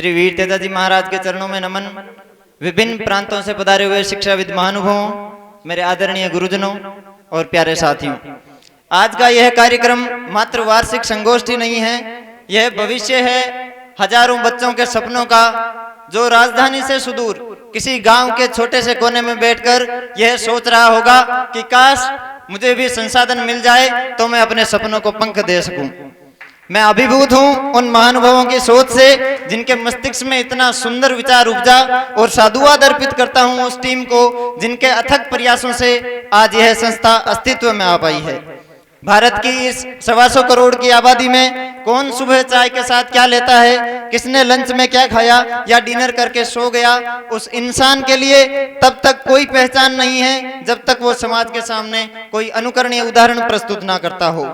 श्री वीर तेजा जी महाराज के चरणों में नमन। विभिन्न प्रांतों से पधारे हुए शिक्षाविद महानुभावों, मेरे आदरणीय गुरुजनों और प्यारे साथियों, आज का यह कार्यक्रम मात्र वार्षिक संगोष्ठी नहीं है, यह भविष्य है हजारों बच्चों के सपनों का, जो राजधानी से सुदूर किसी गांव के छोटे से कोने में बैठकर यह सोच रहा होगा कि काश मुझे भी संसाधन मिल जाए तो मैं अपने सपनों को पंख दे सकूं। मैं अभिभूत हूं उन महानुभावों की सोच से, जिनके मस्तिष्क में इतना सुंदर विचार उपजा, और साधुवाद अर्पित करता हूं उस टीम को जिनके अथक प्रयासों से आज यह संस्था अस्तित्व में आ पाई है। भारत की इस 125 करोड़ की आबादी में कौन सुबह चाय के साथ क्या लेता है, किसने लंच में क्या खाया या डिनर करके सो गया, उस इंसान के लिए तब तक कोई पहचान नहीं है जब तक वो समाज के सामने कोई अनुकरणीय उदाहरण प्रस्तुत ना करता हो।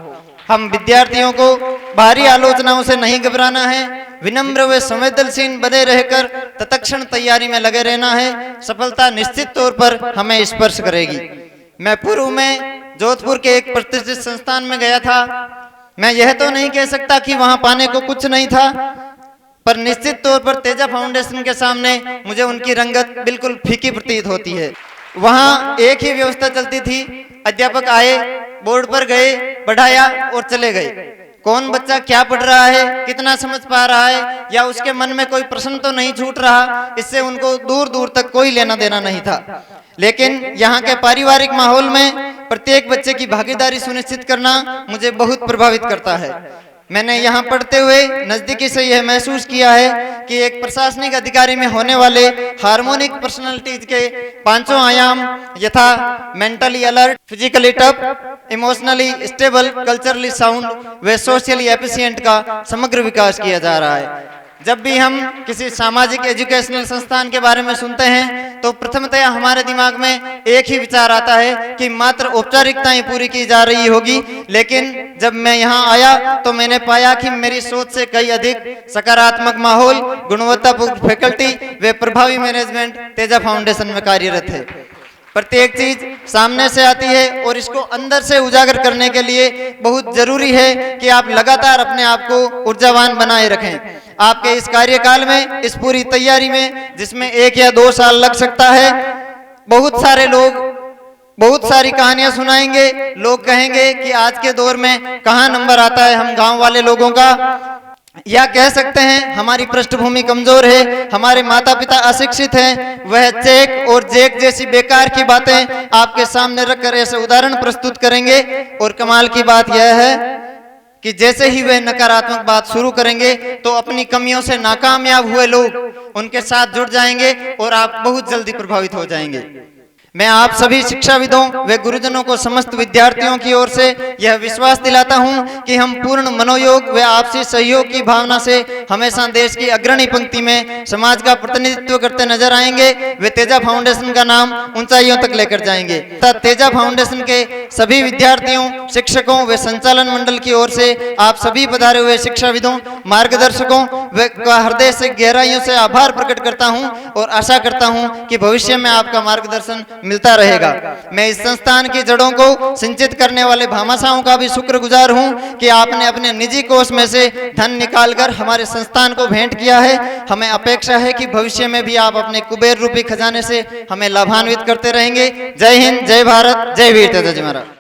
हम विद्यार्थियों को बाहरी आलोचनाओं से नहीं घबराना है, विनम्र व संवेदनशील बने रहकर तत्क्षण तैयारी में लगे रहना है। सफलता निश्चित तौर पर हमें स्पर्श करेगी। मैं पूर्व में जोधपुर के एक प्रतिष्ठित संस्थान में गया था। मैं यह तो नहीं कह सकता कि वहां पाने को कुछ नहीं था, पर निश्चित तौर पर तेजा फाउंडेशन के सामने मुझे उनकी रंगत बिल्कुल फीकी प्रतीत होती है। वहां एक ही व्यवस्था चलती थी, अध्यापक आए, बोर्ड पर गए, पढ़ाया और चले गए। कौन बच्चा क्या पढ़ रहा है, कितना समझ पा रहा है, या उसके मन में कोई प्रश्न तो नहीं छूट रहा, इससे उनको दूर दूर तक कोई लेना देना नहीं था। लेकिन यहाँ के पारिवारिक माहौल में प्रत्येक बच्चे की भागीदारी सुनिश्चित करना मुझे बहुत प्रभावित करता है। मैंने यहाँ पढ़ते हुए नजदीकी से यह महसूस किया है कि एक प्रशासनिक अधिकारी में होने वाले हार्मोनिक पर्सनालिटीज के पांचों आयाम यथा mentally alert, physically tough, emotionally stable, culturally sound व सोशली एफिशिएंट का समग्र विकास किया जा रहा है। जब भी हम किसी सामाजिक एजुकेशनल संस्थान के बारे में सुनते हैं तो प्रथमतया हमारे दिमाग में एक ही विचार आता है कि मात्र औपचारिकताएं पूरी की जा रही होगी। लेकिन जब मैं यहाँ आया तो मैंने पाया कि मेरी सोच से कई अधिक सकारात्मक माहौल, गुणवत्तापूर्ण फैकल्टी व प्रभावी मैनेजमेंट तेजा फाउंडेशन में कार्यरत है। प्रत्येक चीज सामने से आती है और इसको अंदर से उजागर करने के लिए बहुत जरूरी है कि आप लगातार अपने आप को ऊर्जावान बनाए रखें। आपके इस कार्यकाल में, इस पूरी तैयारी में, जिसमें 1 या 2 साल लग सकता है, बहुत सारे लोग बहुत सारी कहानियां सुनाएंगे। लोग कहेंगे कि आज के दौर में कहाँ नंबर आता है हम गांव वाले लोगों का, या कह सकते हैं हमारी पृष्ठभूमि कमजोर है, हमारे माता पिता अशिक्षित हैं। वह चेक और जेक जैसी बेकार की बातें आपके सामने रखकर ऐसे उदाहरण प्रस्तुत करेंगे, और कमाल की बात यह है कि जैसे ही वे नकारात्मक बात शुरू करेंगे तो अपनी कमियों से नाकामयाब हुए लोग उनके साथ जुड़ जाएंगे और आप बहुत जल्दी प्रभावित हो जाएंगे। मैं आप सभी शिक्षाविदों व गुरुजनों को समस्त विद्यार्थियों की ओर से यह विश्वास दिलाता हूं कि हम पूर्ण मनोयोग व आपसी सहयोग की भावना से हमेशा देश की अग्रणी पंक्ति में समाज का प्रतिनिधित्व करते नजर आएंगे व तेजा फाउंडेशन का नाम ऊंचाइयों तक लेकर जाएंगे। तेजा फाउंडेशन के सभी विद्यार्थियों, शिक्षकों व संचालन मंडल की ओर से आप सभी पधारे हुए शिक्षाविदों, मार्गदर्शकों व हृदय से गहराइयों से आभार प्रकट करता हूं और आशा करता हूं कि भविष्य में आपका मार्गदर्शन मिलता रहेगा। मैं इस संस्थान की जड़ों को सिंचित करने वाले भामाशाहों का भी शुक्रगुजार हूं कि आपने अपने निजी कोष में से धन निकालकर हमारे संस्थान को भेंट किया है। हमें अपेक्षा है कि भविष्य में भी आप अपने कुबेर रूपी खजाने से हमें लाभान्वित करते रहेंगे। जय हिंद, जय भारत, जय वीर तेजा जी महाराज।